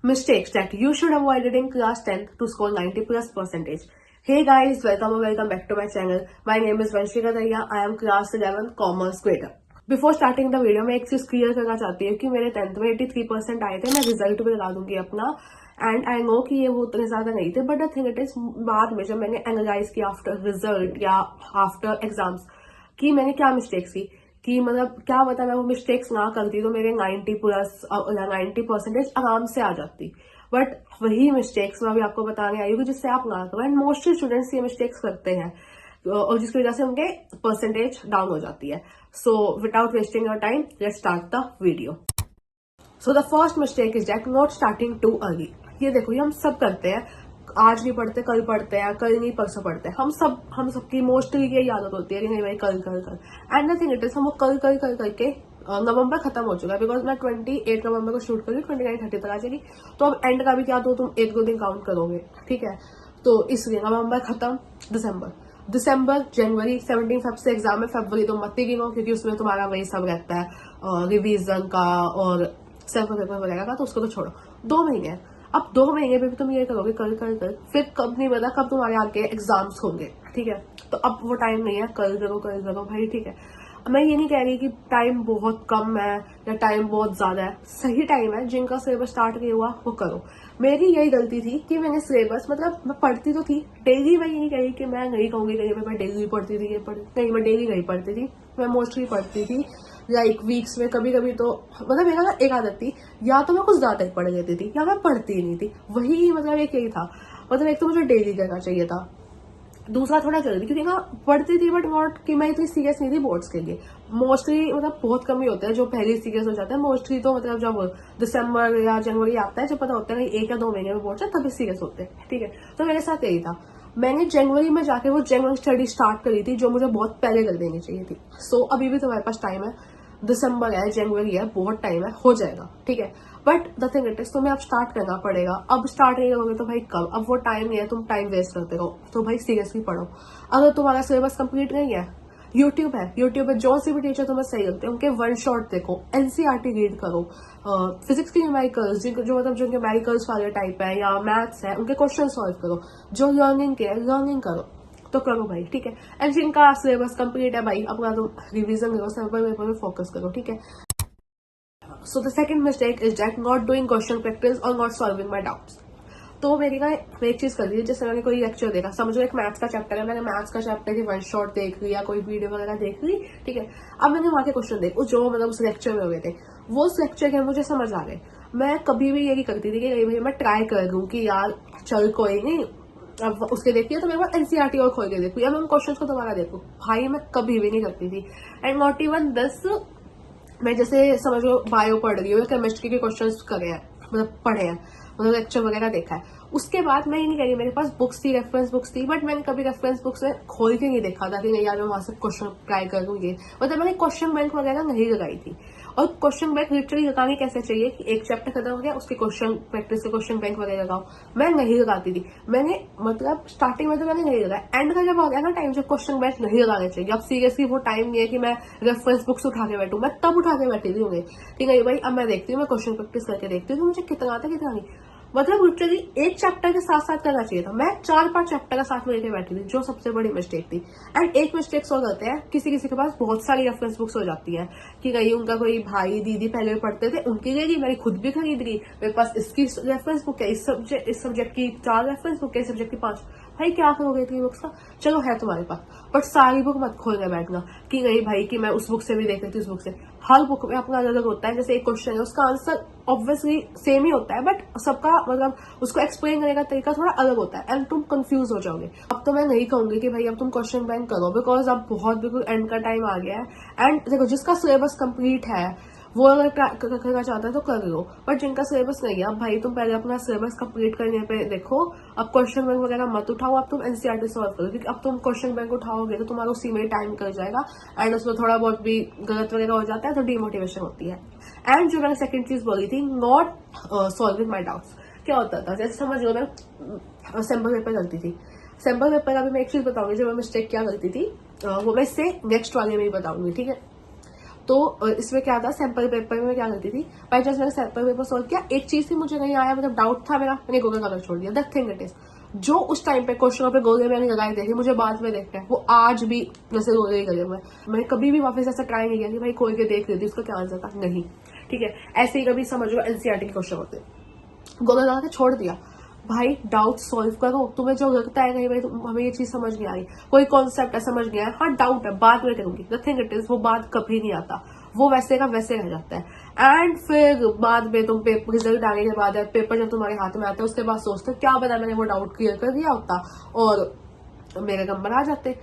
Mistakes that you should avoid in class 10th to score 90 plus percentage. Hey guys, welcome back to my channel. My name is Vanshika Daya. I am class 11 commerce grader. Before starting the video मैं एक चीज clear करना चाहती हूँ कि मेरे 10th में 83% आए थे. मैं रिजल्ट भी लगा दूंगी अपना एंड आई नो कि ये वो उतने ज्यादा नहीं थे, but the thing it is बाद में जब मैंने एनालाइज किया आफ्टर रिजल्ट या आफ्टर एग्जाम्स कि मैंने क्या मिस्टेक्स की कि मतलब क्या पता मैं वो मिस्टेक्स ना करती तो मेरे 90% आराम से आ जाती. बट वही मिस्टेक्स मैं अभी आपको बताने आई हूँ जिससे आप ना करो. एंड मोस्टली स्टूडेंट्स ये मिस्टेक्स करते हैं और जिसकी वजह से उनके परसेंटेज डाउन हो जाती है. So without wasting your time let's start the video. So the first mistake is that not starting too early. ये देखो ये हम सब करते हैं. आज नहीं पढ़ते कल पढ़ते हैं, कल नहीं परसों पढ़ते हैं. हम सबकी मोस्टली ये आदत होती है कि नहीं भाई कल कल कल. And the thing it is हम वो कल कल कल करके नवंबर खत्म हो चुका है. बिकॉज मैं 28 नवंबर को शूट करी, 29-30 तक आ जाएगी. तो अब एंड का भी क्या तो तुम 1-2 दिन काउंट करोगे, ठीक है. तो इसलिए नवंबर खत्म, दिसंबर जनवरी 17 फेब से एग्जाम है. फरवरी तो मत ही गिनो क्योंकि उसमें तुम्हारा वही सब रहता है रिवीजन का और सेल्फ पेपर वगैरह का, तो उसको तो छोड़ो. 2 महीने हैं. अब 2 महीने में भी तुम ये करोगे कल कल कल, फिर कब नहीं पता कब तुम्हारे आगे एग्जाम्स होंगे, ठीक है. तो अब वो टाइम नहीं है कल करो भाई, ठीक है. मैं ये नहीं कह रही कि टाइम बहुत कम है या टाइम बहुत ज्यादा है. सही टाइम है. जिनका सिलेबस स्टार्ट नहीं हुआ वो करो. मेरी यही गलती थी कि मैंने सिलेबस मतलब मैं पढ़ती तो थी डेली. मैं यही कही कि मैं नहीं कहूंगी कहीं मैं डेली पढ़ती थी नहीं, मैं डेली नहीं पढ़ती थी. मैं मोस्टली पढ़ती थी लाइक वीक्स में कभी कभी. तो मतलब मेरा ना एक आदत थी, या तो मैं कुछ ज्यादा ही पढ़ लेती थी या मैं पढ़ती ही नहीं थी. वही मतलब एक यही था. मतलब एक तो मुझे डेली करना चाहिए था, दूसरा थोड़ा जल्दी क्योंकि ना पढ़ती थी बट नॉट कि मैं इतनी सीरियस नहीं थी बोर्ड्स के लिए. मोस्टली मतलब बहुत कम ही होते हैं जो पहले सीरियस हो जाते हैं. मोस्टली तो मतलब जब दिसंबर या जनवरी आता है, जब पता होता है 1 या 2 महीने में बोर्ड्स है, तभी सीरियस होते हैं, ठीक है. तो मेरे साथ यही था. मैंने जनवरी में जाके वो जनरल स्टडी स्टार्ट करी थी जो मुझे बहुत पहले कर देनी चाहिए थी. सो अभी भी तुम्हारे पास टाइम है. दिसंबर है, जनवरी है, बहुत टाइम है, हो जाएगा, ठीक है. But the thing it is तुम्हें अब स्टार्ट करना पड़ेगा. अब स्टार्ट नहीं करोगे तो भाई कब. अब वो टाइम नहीं है, तुम टाइम वेस्ट करते रहो. तो भाई सीरियसली पढ़ो. अगर तुम्हारा सिलेबस कंप्लीट नहीं है, यूट्यूब पे जो सी भी टीचर तुम्हें सही लगते हैं उनके 1 शॉट देखो, एनसीईआरटी रीड करो. फिजिक्स के न्यूमेरिकल्स जो मतलब जो न्यूमेरिकल्स वाले टाइप है या मैथ्स है उनके क्वेश्चन सॉल्व करो. जो लर्निंग के लर्निंग करो तो करो भाई, ठीक है. एंड जिनका सिलेबस कंप्लीट है भाई अपना तुम रिविजन करो, सैम्पल पेपर में फोकस करो, ठीक है. So the second mistake is that not doing question practice or not solving my doubts. तो मेरी ना एक चीज कर दी, जैसे मैंने कोई लेक्चर देखा, समझो एक मैथ्स का चैप्टर है, मैंने मैथ्स का चैप्टर की 1 शॉट देख ली या कोई वीडियो वगैरह देख ली, ठीक है. अब मैंने वहां के क्वेश्चन देख जो मतलब उस लेक्चर में हो गए थे, वो उस लेक्चर के मुझे समझ आ गए. मैं कभी भी यही करती थी कि भाई मैं ट्राई कर लूँ कि यार चल कोई नहीं, अब उसके देखिए तो मेरे को एनसीईआरटी और खोल के देखू या मैं उन क्वेश्चन को दोबारा देखू. भाई मैं कभी भी नहीं करती थी. एंड नॉट इवन दिस, मैं जैसे समझ लो बायो पढ़ रही हूँ या केमिस्ट्री के क्वेश्चंस करे हैं, मतलब पढ़े हैं, मतलब लेक्चर वगैरह देखा है, उसके बाद मैं ये नहीं कह रही मेरे पास बुक्स थी, रेफरेंस बुक्स थी, बट मैंने कभी रेफरेंस बुक्स में खोल के नहीं देखा था कि नहीं यार मैं वहां से क्वेश्चन ट्राई करूंगी. मतलब मैंने क्वेश्चन बैंक वगैरह नहीं लगाई थी. और क्वेश्चन बैंक लिटरली लगानी कैसे चाहिए कि एक चैप्टर खत्म हो गया उसके क्वेश्चन प्रैक्टिस के क्वेश्चन बैंक वगैरह लगाओ. मैं नहीं लगाती थी. मैंने मतलब स्टार्टिंग में तो मैंने नहीं लगाया. एंड का जब आ गया ना टाइम जब क्वेश्चन बैंक नहीं लगाने चाहिए, अब सीरियसली वो टाइम नहीं है कि मैं रेफरेंस बुक्स उठा के बैठू. मैं तब उठा के बैठी थी होंगे, ठीक है भाई. अब मैं देखती हूँ, मैं क्वेश्चन प्रैक्टिस करके देखती हूँ कि मुझे कितना आता है कितना नहीं. मतलब लिटरली एक चैप्टर के साथ साथ करना चाहिए था. मैं 4-5 चैप्टर का साथ में लेके बैठी थी, जो सबसे बड़ी मिस्टेक थी. एंड एक मिस्टेक हो जाते हैं, किसी के पास बहुत सारी रेफरेंस बुक्स हो जाती है कि कहीं उनका कोई भाई दीदी पहले पढ़ते थे उनकी ले ली, मैंने खुद भी खरीद ली. मेरे पास इसकी रेफरेंस बुक है, इस सब्जेक्ट की 4 रेफरेंस बुक है, इस सब्जेक्ट की 5. भाई क्या करोगे इतनी बुक्स का. चलो है तुम्हारे पास, बट सारी बुक मत खोलने बैठना कि नहीं भाई कि मैं उस बुक से भी देख लेती हूँ, उस बुक से. हर बुक में अपना अलग अलग होता है. जैसे एक क्वेश्चन है उसका आंसर ऑब्वियसली सेम ही होता है, बट सबका मतलब उसको एक्सप्लेन करने का तरीका थोड़ा अलग होता है एंड तुम कंफ्यूज हो जाओगे. अब तो मैं नहीं कहूंगी कि भाई अब तुम क्वेश्चन बैंक करो, बिकॉज अब बहुत बिल्कुल एंड का टाइम आ गया है. एंड देखो जिसका सिलेबस कंप्लीट है वो अगर करना चाहता है तो कर लो, बट जिनका सिलेबस नहीं है, अब भाई तुम पहले अपना सिलेबस कंप्लीट करने पे देखो. अब क्वेश्चन बैंक वगैरह मत उठाओ, अब तुम एनसीईआरटी सॉल्व करो, क्योंकि अब तुम क्वेश्चन बैंक उठाओगे तो तुम्हारा उसी में टाइम कर जाएगा एंड उसमें थोड़ा बहुत भी गलत वगैरह हो जाता है तो डिमोटिवेशन होती है. एंड जो मैंने सेकंड चीज बोली थी, नॉट सॉल्विंग माई डाउट्स. क्या होता था, जैसे समझ लो मैं सैम्पल पेपर करती थी. सैम्पल पेपर का भी मैं एक चीज बताऊंगी जो मैं मिस्टेक क्या करती थी, वो मैं इससे नेक्स्ट वाले में ही बताऊंगी, ठीक है. तो इसमें क्या था, सैंपल पेपर में क्या करती थी, बाई चांस मैंने सैंपल पेपर सॉल्व किया, एक चीज थी मुझे नहीं आया, मतलब डाउट था मेरा, मैंने गूगल कलर छोड़ दिया। द थिंग इट इज, जो उस टाइम पे क्वेश्चनों पे गूगल मैंने लगाए थे मुझे बाद में देखना है, वो आज भी जैसे गूगल ही गले में, मैंने कभी भी वापस ऐसा ट्राई नहीं किया कि भाई खोल के देख लेती उसका क्या आंसर था, नहीं। ठीक है, ऐसे ही कभी समझ लो एनसीईआरटी के क्वेश्चन होते, गूगल लगा के छोड़ दिया, भाई डाउट सॉल्व करो, तुम्हें जो लगता है नहीं भाई हमें ये चीज समझ नहीं आई, कोई कॉन्सेप्ट है समझ नहीं आया, हाँ डाउट है बाद में करूंगी, द थिंग इट इज वो बाद कभी नहीं आता, वो वैसे का वैसे रह जाता है। एंड फिर बाद में तुम पेपर रिजल्ट आने के बाद पेपर जब तुम्हारे हाथ में आता है उसके बाद सोचते हो क्या पता मैंने वो डाउट क्लियर कर दिया होता और मेरे नंबर आ जाते।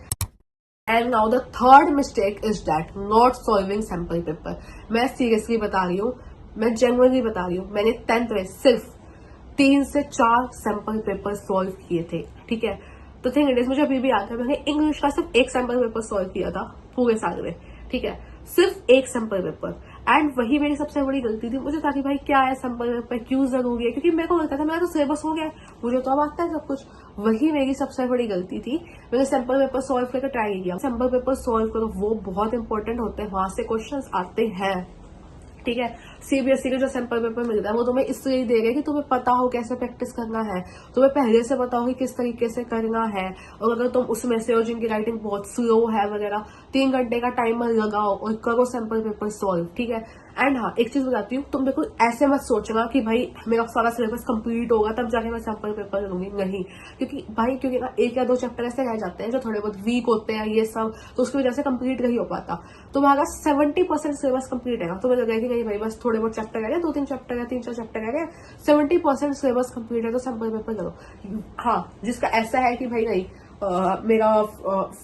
And now the third mistake is that not solving sample paper. मैं सीरियसली बता रही हूँ, मैं जेन्युइनली बता रही हूँ, मैंने 10th में सिर्फ 3 से 4 सैंपल पेपर सॉल्व किए थे। ठीक है, तो थिंग इट इज मुझे अभी भी याद है, मैंने इंग्लिश का सिर्फ एक सैंपल पेपर सॉल्व किया था पूरे साल में। ठीक है, सिर्फ एक सैंपल पेपर, एंड वही मेरी सबसे बड़ी गलती थी। मुझे था कि भाई क्या है सैंपल पेपर, क्यों जरूरी है, क्योंकि मेरे को लगता था मेरा तो सिलेबस हो गया है, मुझे तो अब आता है सब कुछ। वही मेरी सबसे बड़ी गलती थी, मैंने सैंपल पेपर सॉल्व करके ट्राई किया। सैंपल पेपर सॉल्व करो, वो बहुत इंपॉर्टेंट होते हैं, वहां से क्वेश्चन आते हैं। ठीक है, सीबीएसई का जो सैंपल पेपर मिलता है वो तुम्हें इसलिए दे रहे कि तुम्हें पता हो कैसे प्रैक्टिस करना है, तुम्हें पहले से पता हो कि किस तरीके से करना है, और अगर तुम उसमें से हो जिनकी राइटिंग बहुत स्लो है वगैरह, 3 घंटे का टाइमर लगाओ और करो सैंपल पेपर सॉल्व। ठीक है, एंड हाँ एक चीज बताती हूँ, तुम बिल्कुल ऐसे मत सोचना कि भाई मेरा सारा सिलेबस कंप्लीट होगा तब जाके मैं सैंपल पेपर लूंगी, नहीं। क्योंकि ना 1 या 2 चैप्टर ऐसे रह जाते हैं जो थोड़े बहुत वीक होते हैं ये सब, तो उसकी वजह से कंप्लीट नहीं हो पाता। तुम्हारा 70% सिलेबस कंप्लीट है, तुम्हें लगेगा कि नहीं भाई बस थोड़े बहुत चैप्टर रह गए, 2-3 चैप्टर है, 3-4 चैप्टर रह गए, 70% सिलेबस कंप्लीट है तो सैंपल पेपर करो। हाँ, जिसका ऐसा है कि भाई नहीं मेरा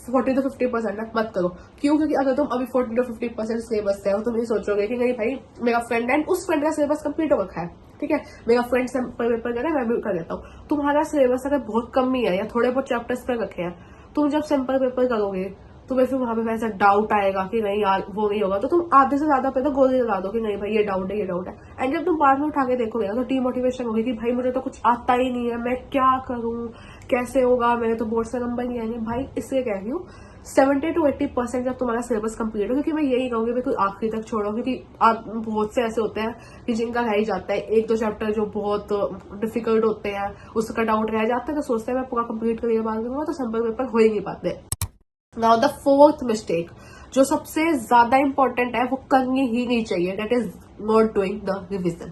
40 to 50% है, मत करो। क्यों? क्योंकि अगर तुम अभी 40 to 50% सिलेबस है तुम ये सोचोगे कि नहीं भाई मेरा फ्रेंड है उस फ्रेंड का सिलेबस कंप्लीट हो रखा है, ठीक है, मेरा फ्रेंड सैंपल पेपर करे मैं भी कर लेता हूँ। तुम्हारा सिलेबस अगर बहुत कम ही है या थोड़े बहुत चैप्टर्स कर रखे हैं, तुम जब सैंपल पेपर करोगे तुम्हें फिर वहां पे ऐसा डाउट आएगा कि नहीं यार वो नहीं होगा, तो तुम आधे से ज्यादा पे तो गोली लगा दो कि नहीं भाई ये डाउट है ये डाउट है। एंड जब तुम बाद में उठा के देखोगे ना तो डीमोटिवेशन होगी कि भाई मुझे तो कुछ आता ही नहीं है, मैं क्या करूं, कैसे होगा, मेरे तो बोर्ड से नंबर नहीं आएंगे। भाई इसलिए कह रही हूँ 70 to 80% जब तुम्हारा सिलेबस कंप्लीट हो, क्योंकि मैं यही कहूंगी बिल्कुल आखिरी तक छोड़ो, क्योंकि आप बहुत से ऐसे होते हैं कि जिनका रह ही जाता है 1-2 चैप्टर जो बहुत डिफिकल्ट होते हैं उसका डाउट रह जाता है, तो सोचते हैं मैं पूरा कंप्लीट करके बाद करूंगा, तो सैंपल पेपर हो ही नहीं पाते। नाउ द फोर्थ मिस्टेक जो सबसे ज्यादा इंपॉर्टेंट है वो करनी ही नहीं चाहिए, that is not doing the revision.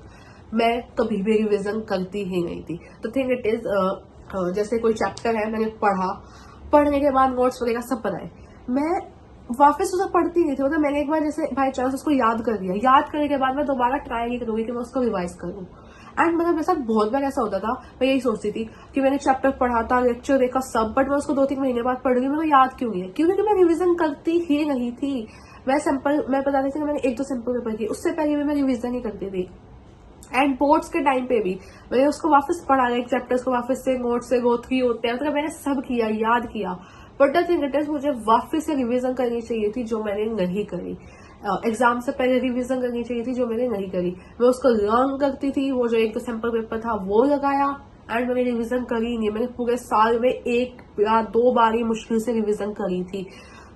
मैं कभी भी रिविजन करती ही नहीं थी। तो थिंक इट इज जैसे कोई चैप्टर है मैंने पढ़ने के बाद नोट्स वगैरह सब बनाए, मैं वापस उसे पढ़ती नहीं थी। मतलब मैंने एक बार जैसे बाई चांस उसको याद कर दिया, याद करने के बाद मैं दोबारा ट्राई नहीं करूंगी कि मैं उसको रिवाइज करूँ। एंड मतलब मेरे साथ बहुत बार ऐसा होता था, मैं यही सोचती थी कि मैंने चैप्टर पढ़ा था, लेक्चर देखा सब, बट मैं उसको 2-3 महीने बाद पढ़ रही हूँ, मेरे को याद क्यों नहीं है? क्योंकि मैं रिविजन करती ही नहीं थी। मैं बता रही थी कि मैंने 1-2 सैंपल पेपर किए, उससे पहले भी मैं रिविजन ही करती थी। एंड बोर्ड्स के टाइम पे भी मैंने उसको वापस पढ़ा, एक चैप्टर्स को वापस से नोट्स से गो थ्रू होते हैं, मतलब मैंने सब किया, याद किया, but the thing it is मुझे वापस से रिविजन करनी चाहिए थी जो मैंने नहीं करी। एग्जाम से पहले रिवीजन करनी चाहिए थी जो मैंने नहीं करी। मैं उसको लर्न करती थी, वो जो 1-2 सैंपल पेपर था वो लगाया, एंड मैंने रिवीजन करी नहीं। मैंने पूरे साल में 1 या 2 बार ही मुश्किल से रिवीजन करी थी।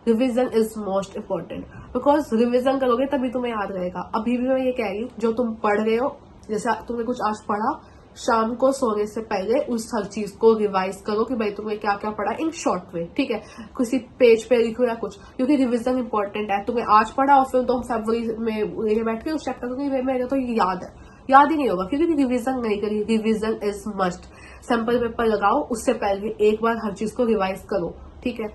Revision is most important, because revision करोगे तभी तुम्हें याद रहेगा। अभी भी मैं ये कह रही हूँ, जो तुम पढ़ रहे हो, जैसे तुमने कुछ आज पढ़ा, शाम को सोने से पहले उस हर चीज को रिवाइज करो कि भाई तुमने क्या क्या पढ़ा इन शॉर्ट वे, ठीक है, किसी पेज पे लिखो या कुछ, क्योंकि रिवीजन इंपॉर्टेंट है। तुम्हें आज पढ़ा और फिर तुम फरवरी में लेके बैठ के उस चैप्टर को मेरे तो ये याद ही नहीं होगा, क्योंकि रिवीजन नहीं करी। Revision is must. Sample paper लगाओ, उससे पहले एक बार हर चीज को रिवाइज करो, ठीक है,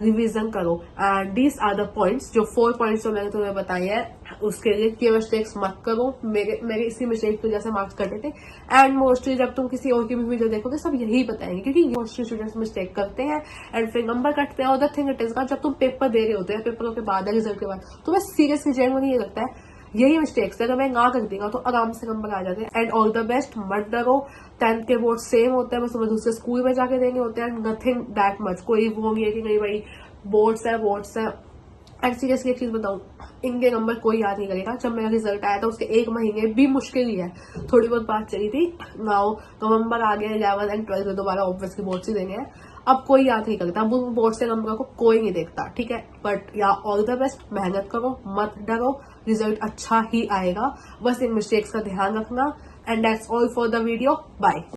रिवीजन करो। And these are the points, जो 4 पॉइंट्स जो मैंने तुम्हें बताए हैं, उसके लिए ये मिस्टेक्स मत करो। मेरे इसी मिस्टेक पे जैसे मार्क्स करते थे। एंड मोस्टली जब तुम किसी और की भी वीडियो देखोगे सब यही बताएंगे, क्योंकि मोस्टली स्टूडेंट्स मिस्टेक करते हैं एंड फिर नंबर कटते हैं। और द थिंग इट इज, जब तुम पेपर दे रहे होते हैं, पेपरों के बाद रिजल्ट के बाद, तुम्हें सीरियसली जेन्युइनली ये लगता है यही मिस्टेक्स है, अगर मैं ना कर देगा तो आराम से नंबर आ जाते हैं। एंड ऑल द बेस्ट, मत डरो। 10th के बोर्ड सेम होते हैं, बस तुम्हें दूसरे स्कूल में जाके देने होते हैं। नथिंग दैट मच, कोई वो नहीं है कि नहीं भाई बोर्ड्स है। एंड सीरियसली एक चीज बताऊं, इनके नंबर कोई याद नहीं करेगा। जब मेरा रिजल्ट आया था उसके 1 महीने भी मुश्किल ही है, थोड़ी बहुत बात चली थी। नाउ नवंबर आ गया, 11 एंड 12 में दोबारा ऑब्वियसली बोर्ड्स ही देने हैं। अब कोई याद नहीं करता, अब उन बोर्ड से नंबर को कोई नहीं देखता, ठीक है। बट या ऑल द बेस्ट, मेहनत करो, मत डरो, रिजल्ट अच्छा ही आएगा, बस इन मिस्टेक्स का ध्यान रखना। And that's all for the video, bye.